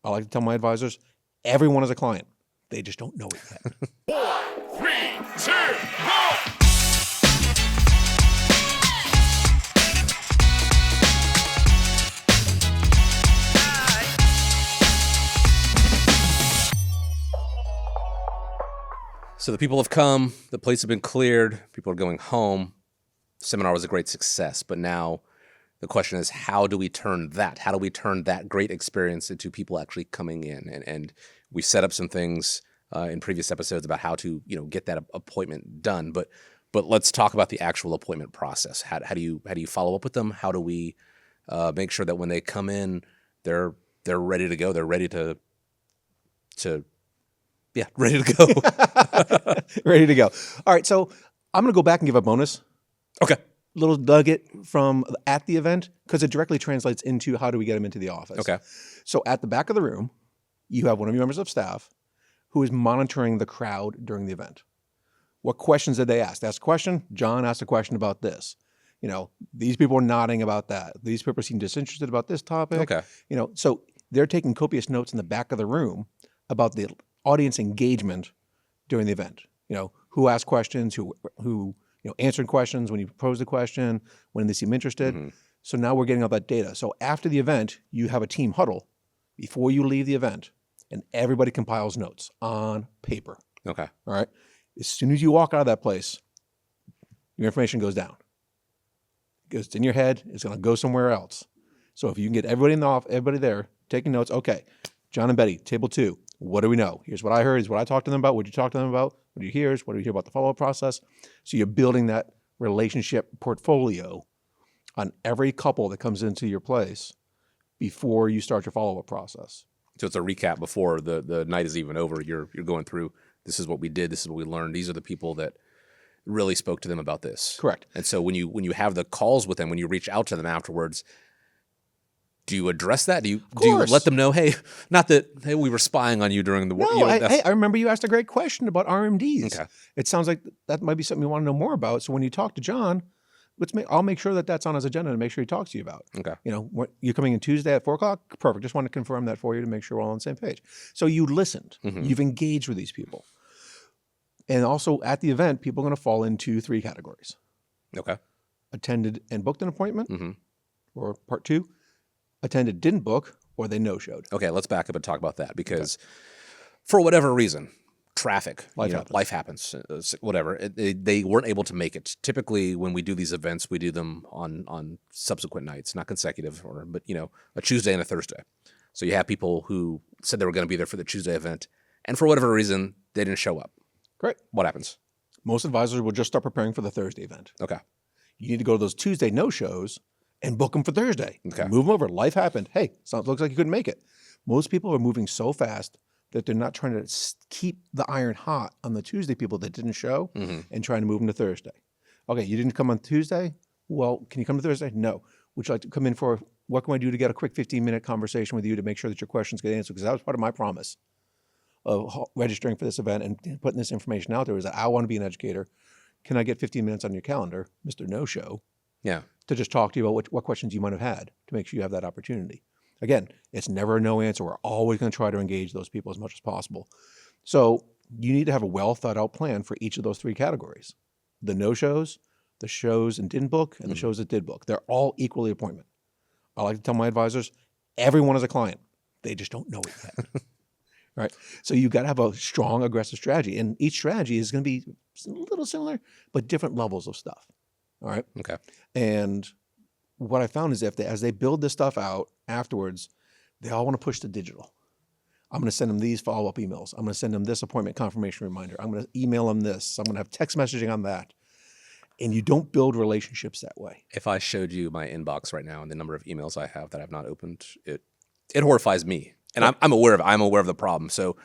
I like to tell my advisors, everyone is a client. They just don't know it yet. 4, 3, 2, 1. So the people have come, the plates have been cleared, people are going home. The seminar was a great success, but now the question is, how do we turn that? How do we turn that great experience into people actually coming in? And we set up some things in previous episodes about how to, get that appointment done. But let's talk about the actual appointment process. How do you follow up with them? How do we make sure that when they come in, they're ready to go? They're ready to ready to go. Ready to go. All right, so I'm going to go back and give a bonus. Okay. Little nugget from at the event, because it directly translates into how do we get them into the office. Okay. So at the back of the room, you have one of your members of staff who is monitoring the crowd during the event. What questions did they ask? They asked a question. John asked a question about this. These people are nodding about that. These people seem disinterested about this topic. Okay. So they're taking copious notes in the back of the room about the audience engagement during the event. Who asked questions, who answered questions when you proposed a question, when they seem interested. Mm-hmm. So now we're getting all that data. So after the event, you have a team huddle before you leave the event, and everybody compiles notes on paper. Okay. All right. As soon as you walk out of that place, your information goes down. It goes in your head. It's going to go somewhere else. So if you can get everybody in the office, everybody there taking notes. Okay, John and Betty, table 2. What do we know? Here's what I heard. Here's what I talked to them about. What did you talk to them about? What do you hear? What do you hear about the follow-up process? So you're building that relationship portfolio on every couple that comes into your place before you start your follow-up process. So it's a recap before the night is even over. You're going through, this is what we did, this is what we learned. These are the people that really spoke to them about this. Correct. And so when you have the calls with them, when you reach out to them afterwards, do you address that? Do you let them know, hey, not that we were spying on you during the work? No, I remember you asked a great question about RMDs. Okay. It sounds like that might be something you want to know more about. So when you talk to John, I'll make sure that that's on his agenda to make sure he talks to you about. Okay. You're coming in Tuesday at 4:00? Perfect. Just want to confirm that for you to make sure we're all on the same page. So you listened. Mm-hmm. You've engaged with these people. And also at the event, people are going to fall into 3 categories. Okay. Attended and booked an appointment, Mm-hmm. or part 2, attended, didn't book, or they no-showed. Okay, let's back up and talk about that because for whatever reason, traffic, life happens, whatever. They weren't able to make it. Typically, when we do these events, we do them on subsequent nights, not consecutive, but a Tuesday and a Thursday. So you have people who said they were going to be there for the Tuesday event, and for whatever reason, they didn't show up. Great. What happens? Most advisors will just start preparing for the Thursday event. Okay. You need to go to those Tuesday no-shows and book them for Thursday. Okay. Move them over. Life happened. Hey, looks like you couldn't make it. Most people are moving so fast that they're not trying to keep the iron hot on the Tuesday people that didn't show and trying to move them to Thursday. Okay, you didn't come on Tuesday? Well, can you come to Thursday? No. Would you like to come in for, what can I do to get a quick 15-minute conversation with you to make sure that your questions get answered? Because that was part of my promise of registering for this event and putting this information out there, is that I want to be an educator. Can I get 15 minutes on your calendar, Mr. No-Show? Yeah. To just talk to you about what questions you might have had to make sure you have that opportunity. Again, it's never a no answer. We're always going to try to engage those people as much as possible. So you need to have a well thought out plan for each of those 3 categories. The no-shows, the shows and didn't book, and the shows that did book. They're all equally appointment. I like to tell my advisors, everyone is a client. They just don't know it yet. Right? So you've got to have a strong, aggressive strategy. And each strategy is going to be a little similar, but different levels of stuff. All right? Okay. And what I found is as they build this stuff out afterwards, they all want to push to digital. I'm going to send them these follow-up emails. I'm going to send them this appointment confirmation reminder. I'm going to email them this. I'm going to have text messaging on that. And you don't build relationships that way. If I showed you my inbox right now and the number of emails I have that I've not opened, it horrifies me. And I'm aware of the problem. So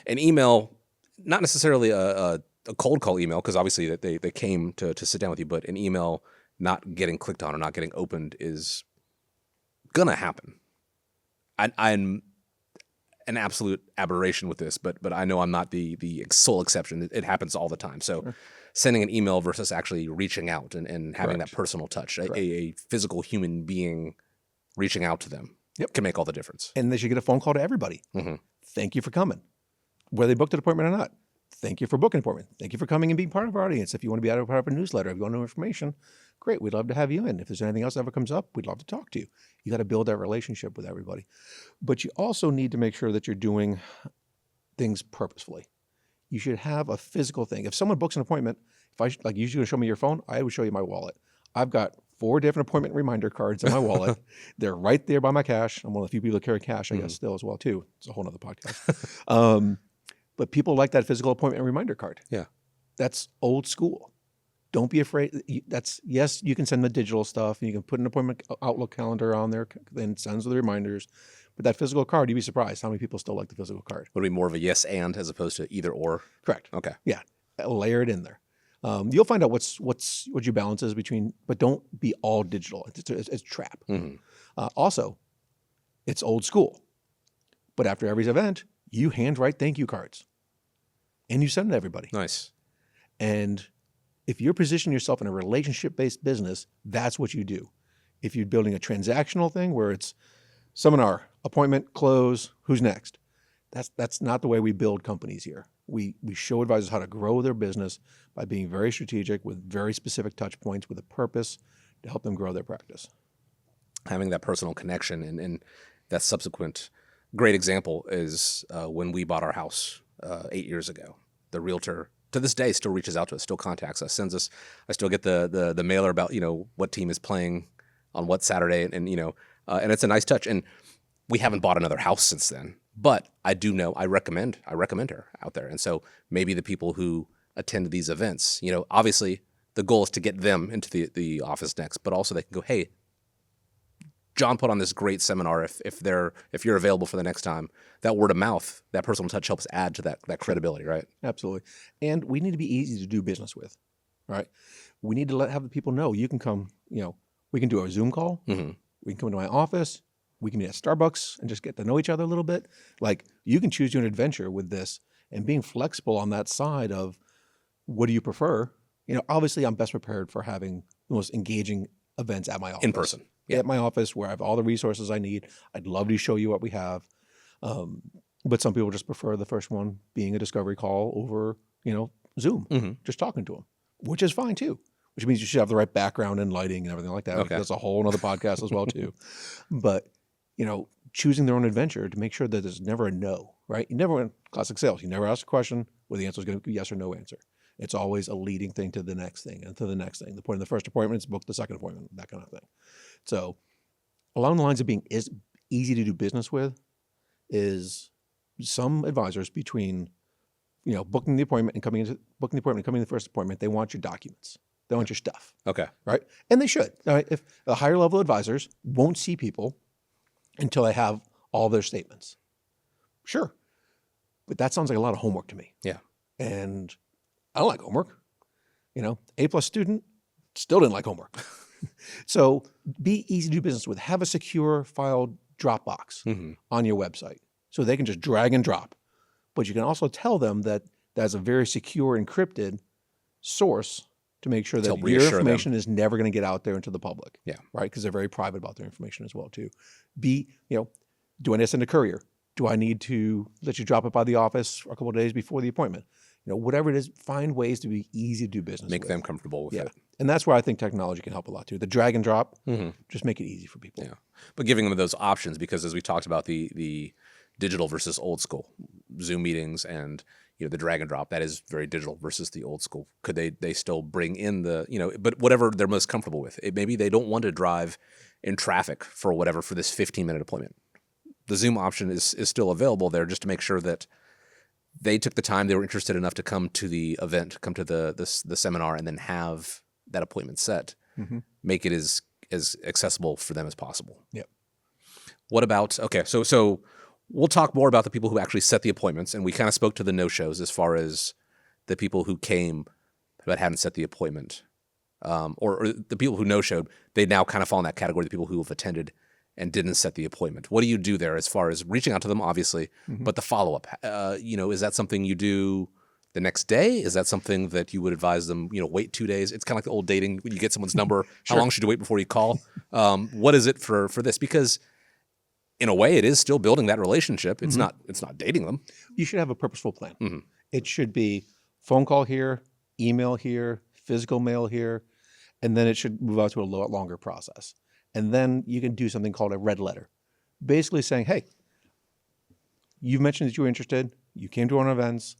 an email, not necessarily a cold call email, because obviously they came to sit down with you, but an email not getting clicked on or not getting opened is gonna happen. I'm an absolute aberration with this, but I know I'm not the sole exception. It happens all the time. So sending an email versus actually reaching out and having that personal touch, a physical human being reaching out to them. Yep. can make all the difference. And they should get a phone call to everybody. Mm-hmm. Thank you for coming. Whether they booked an appointment or not. Thank you for booking an appointment. Thank you for coming and being part of our audience. If you want to be part of our newsletter, if you want to know information, great. We'd love to have you in. If there's anything else that ever comes up, we'd love to talk to you. You got to build that relationship with everybody. But you also need to make sure that you're doing things purposefully. You should have a physical thing. If someone books an appointment, if I like you're going to show me your phone, I would show you my wallet. I've got 4 different appointment reminder cards in my wallet. They're right there by my cash. I'm one of the few people that carry cash, I guess, still as well too. It's a whole nother podcast. But people like that physical appointment reminder card. Yeah. That's old school. Don't be afraid. Yes, you can send the digital stuff and you can put an appointment Outlook calendar on there and sends the reminders. But that physical card, you'd be surprised how many people still like the physical card. Would it be more of a yes and as opposed to either or? Correct. Okay. Yeah. Layer it in there. You'll find out what your balance is between, but don't be all digital. It's a trap. Mm-hmm. Also, it's old school. But after every event, you handwrite thank you cards. And you send it to everybody. Nice. And if you're positioning yourself in a relationship-based business, that's what you do. If you're building a transactional thing where it's seminar, appointment, close, who's next? That's not the way we build companies here. We show advisors how to grow their business by being very strategic with very specific touch points with a purpose to help them grow their practice. Having that personal connection and that subsequent great example is when we bought our house 8 years ago. The realtor to this day still reaches out to us, still contacts us, sends us. I still get the mailer about what team is playing on what Saturday, and and it's a nice touch. And we haven't bought another house since then, but I do know I recommend her out there. And so maybe the people who attend these events, obviously the goal is to get them into the office next, but also they can go, hey, John put on this great seminar. If you're available for the next time, that word of mouth, that personal touch helps add to that credibility, right? Absolutely. And we need to be easy to do business with, right? We need to have the people know you can come, we can do a Zoom call. Mm-hmm. We can come to my office. We can meet at Starbucks and just get to know each other a little bit. Like you can choose your adventure with this and being flexible on that side of what do you prefer? Obviously I'm best prepared for having the most engaging events at my office. In person. Yeah. At my office where I have all the resources I need. I'd love to show you what we have. But some people just prefer the first one being a discovery call over, Zoom, Mm-hmm. just talking to them, which is fine too, which means you should have the right background and lighting and everything like that. Okay. That's a whole other podcast as well too. But, choosing their own adventure to make sure that there's never a no, right? You never in classic sales. You never ask a question where the answer is going to be yes or no answer. It's always a leading thing to the next thing and to the next thing. The point of the first appointment is book the second appointment, that kind of thing. So along the lines of being easy to do business with is some advisors between, booking the appointment and coming to the first appointment, they want your documents. They want your stuff. Okay. Right? And they should. Right? If the higher level advisors won't see people until they have all their statements. Sure. But that sounds like a lot of homework to me. Yeah. And I don't like homework. A+ student, still didn't like homework. So be easy to do business with. Have a secure file Dropbox Mm-hmm. on your website so they can just drag and drop. But you can also tell them that that's a very secure encrypted source to make sure that help your reassure information is never going to get out there into the public. Yeah. Right? Because they're very private about their information as well too. Do I need to send a courier? Do I need to let you drop it by the office a couple of days before the appointment? Whatever it is, find ways to be easy to do business Make with. them comfortable with it. And that's where I think technology can help a lot too. The drag and drop, Mm-hmm. just make it easy for people. Yeah. But giving them those options, because as we talked about the digital versus old school Zoom meetings and the drag and drop, that is very digital versus the old school. Could they still bring in but whatever they're most comfortable with. Maybe they don't want to drive in traffic for this 15-minute appointment. The Zoom option is still available there just to make sure that they took the time, they were interested enough to come to the event, come to the seminar, and then have that appointment set. Mm-hmm. Make it as accessible for them as possible. Yep. What about, okay, so we'll talk more about the people who actually set the appointments, and we kind of spoke to the no-shows as far as the people who came but hadn't set the appointment. Or the people who no-showed, they now kind of fall in that category, the people who have attended and didn't set the appointment. What do you do there as far as reaching out to them, obviously, Mm-hmm. but the follow-up? Is that something you do the next day? Is that something that you would advise them, wait 2 days? It's kind of like the old dating. When you get someone's number, Sure. How long should you wait before you call? What is it for this? Because in a way, it is still building that relationship. It's not dating them. You should have a purposeful plan. It should be phone call here, email here, physical mail here, and then it should move out to a longer process. And then you can do something called a red letter, basically saying, hey, you mentioned that you were interested, you came to one of our events,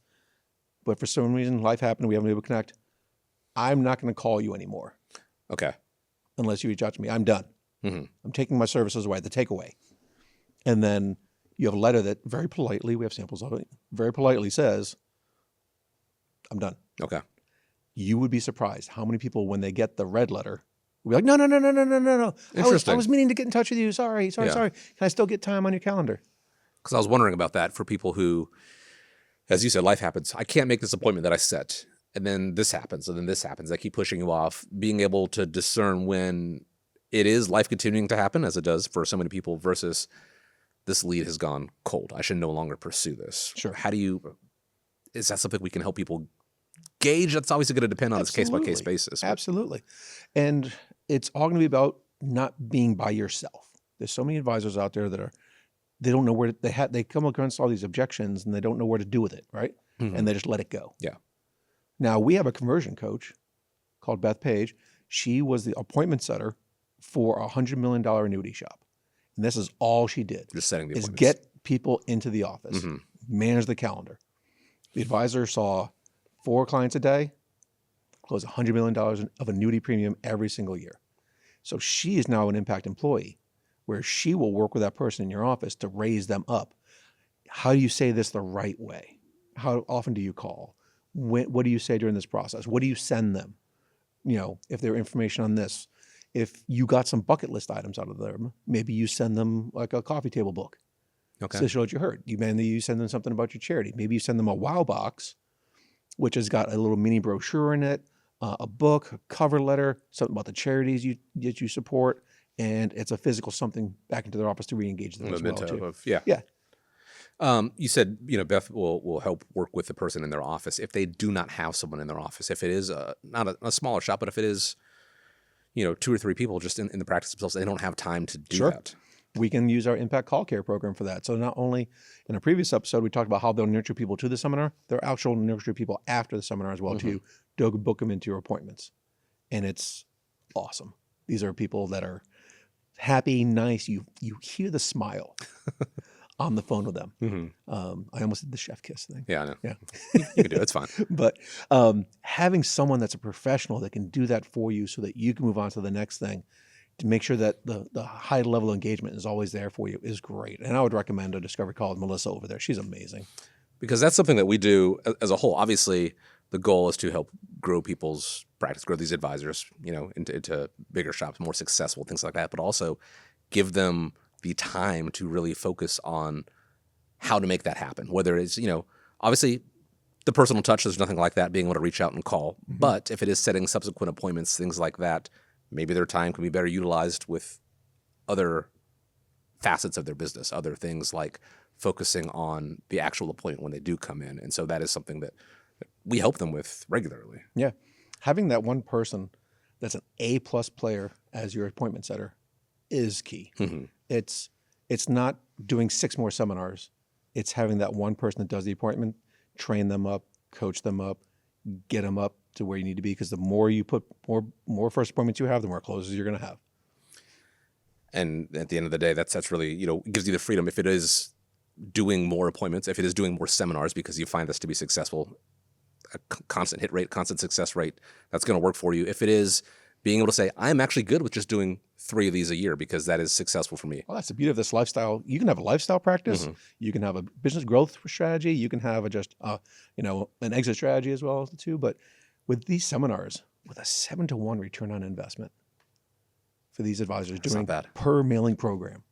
but for some reason life happened, we haven't been able to connect. I'm not going to call you anymore. Okay. Unless you reach out to me. I'm done. I'm taking my services away, the takeaway. And then you have a letter that very politely, we have samples of it, very politely says, I'm done. Okay. You would be surprised how many people, when they get the red letter, will be like, no. Interesting. I was meaning to get in touch with you. Sorry. Can I still get time on your calendar? Because I was wondering about that for people who, as you said, life happens. I can't make this appointment that I set. And then this happens, and then this happens. They keep pushing you off. Being able to discern when it is life continuing to happen, as it does for so many people, versus this lead has gone cold. I should no longer pursue this. Sure. Is that something we can help people gauge? That's obviously going to depend on this case-by-case basis. Absolutely. And it's all going to be about not being by yourself. There's so many advisors out there that they don't know where they come against all these objections and they don't know where to do with it, right? And they just let it go. Yeah. Now, we have a conversion coach called Beth Page. She was the appointment setter for a $100 million annuity shop. And this is all she did. Just setting the is appointments. get people into the office, manage the calendar. The advisor saw 4 clients a day, close $100 million of annuity premium every single year. So she is now an impact employee where she will work with that person in your office to raise them up. How do you say this the right way? How often do you call? What do you say during this process? What do you send them? If there information on this, if you got some bucket list items out of them, maybe you send them like a coffee table book. Okay. So show what you heard. You send them something about your charity. Maybe you send them a wow box, which has got a little mini brochure in it, a book, a cover letter, something about the charities that you support, and it's a physical something back into their office to re-engage them as well too. Yeah. You said, Beth will help work with the person in their office if they do not have someone in their office. If it is not a smaller shop, but if it is, 2 or 3 people just in the practice themselves, they don't have time to do that. We can use our Impact Call Care program for that. So not only in a previous episode, we talked about how they'll nurture people to the seminar, they'll actually nurture people after the seminar as well too. They'll book them into your appointments. And it's awesome. These are people that are happy, nice. You hear the smile on the phone with them. I almost did the chef kiss thing. Yeah, I know. Yeah. You can do it. It's fine. But having someone that's a professional that can do that for you so that you can move on to the next thing, to make sure that the high level engagement is always there for you is great. And I would recommend a Discovery Call with Melissa over there. She's amazing. Because that's something that we do as a whole. Obviously, the goal is to help grow people's practice, grow these advisors, into bigger shops, more successful, things like that, but also give them the time to really focus on how to make that happen. Whether it's, obviously the personal touch, there's nothing like that, being able to reach out and call. But if it is setting subsequent appointments, things like that, maybe their time can be better utilized with other facets of their business, other things like focusing on the actual appointment when they do come in. And so that is something that we help them with regularly. Yeah. Having that one person that's an A+ player as your appointment setter is key. It's not doing 6 more seminars. It's having that one person that does the appointment, train them up, coach them up, get them up to where you need to be. Because the more you put more first appointments you have, the more closes you're going to have. And at the end of the day, that's really, it gives you the freedom. If it is doing more appointments, if it is doing more seminars because you find this to be successful, a constant hit rate, constant success rate, that's going to work for you. If it is being able to say, I'm actually good with just doing 3 of these a year because that is successful for me. Well, that's the beauty of this lifestyle. You can have a lifestyle practice. You can have a business growth strategy. You can have an exit strategy as well too. But with these seminars, with a 7-to-1 return on investment for these advisors doing per mailing program,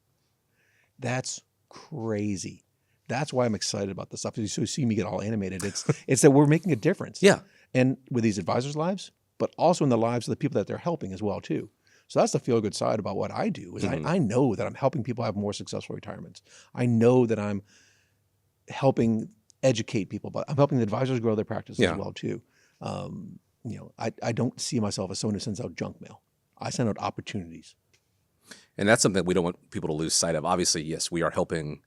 that's crazy. That's why I'm excited about this stuff. So you see me get all animated. It's that we're making a difference. Yeah. And with these advisors' lives, but also in the lives of the people that they're helping as well too. So that's the feel-good side about what I do is I know that I'm helping people have more successful retirements. I know that I'm helping educate people, but I'm helping the advisors grow their practice as well too. I don't see myself as someone who sends out junk mail. I send out opportunities. And that's something we don't want people to lose sight of. Obviously, yes, we are helping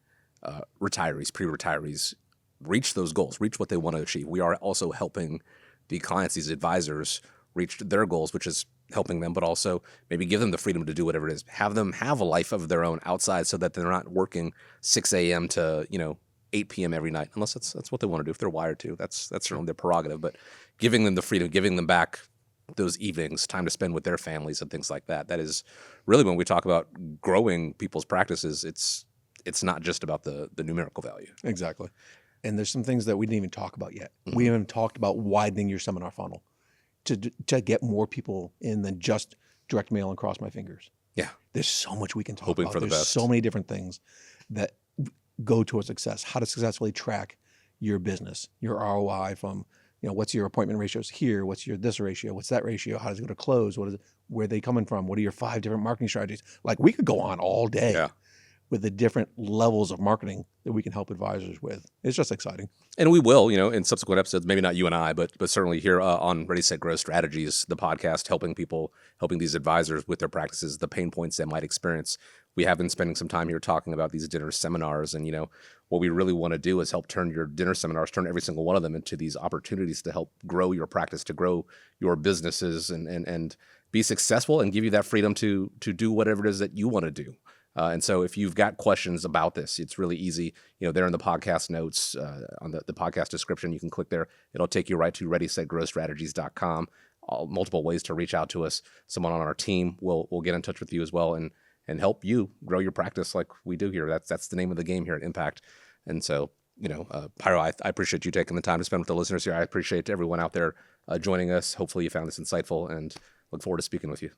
retirees, pre-retirees, reach those goals, reach what they want to achieve. We are also helping the clients, these advisors, reach their goals, which is helping them, but also maybe give them the freedom to do whatever it is. Have them have a life of their own outside, so that they're not working 6 a.m. to 8 p.m. every night, unless that's what they want to do. If they're wired to, that's certainly their prerogative. But giving them the freedom, giving them back those evenings, time to spend with their families and things like that. That is really, when we talk about growing people's practices, it's not just about the numerical value. Exactly. And there's some things that we didn't even talk about yet. We haven't talked about widening your seminar funnel to get more people in than just direct mail and cross my fingers. Yeah. There's so much we can talk Hoping about. for the There's best. so many different things that go towards success. How to successfully track your business, your ROI from, what's your appointment ratios here? What's your this ratio? What's that ratio? How does it go to close? Where are they coming from? What are your 5 different marketing strategies? Like, we could go on all day. Yeah. With the different levels of marketing that we can help advisors with. It's just exciting. And we will, in subsequent episodes, maybe not you and I, but certainly here on Ready, Set, Grow Strategies, the podcast, helping these advisors with their practices, the pain points they might experience. We have been spending some time here talking about these dinner seminars, and what we really want to do is help turn your dinner seminars, turn every single one of them into these opportunities to help grow your practice, to grow your businesses, and be successful, and give you that freedom to do whatever it is that you want to do. And so if you've got questions about this, it's really easy. There in the podcast notes, on the podcast description, you can click there. It'll take you right to readysetgrowstrategies.com. Multiple ways to reach out to us. Someone on our team will get in touch with you as well and help you grow your practice like we do here. That's the name of the game here at Impact. And so, Pyro, I appreciate you taking the time to spend with the listeners here. I appreciate everyone out there joining us. Hopefully you found this insightful, and look forward to speaking with you.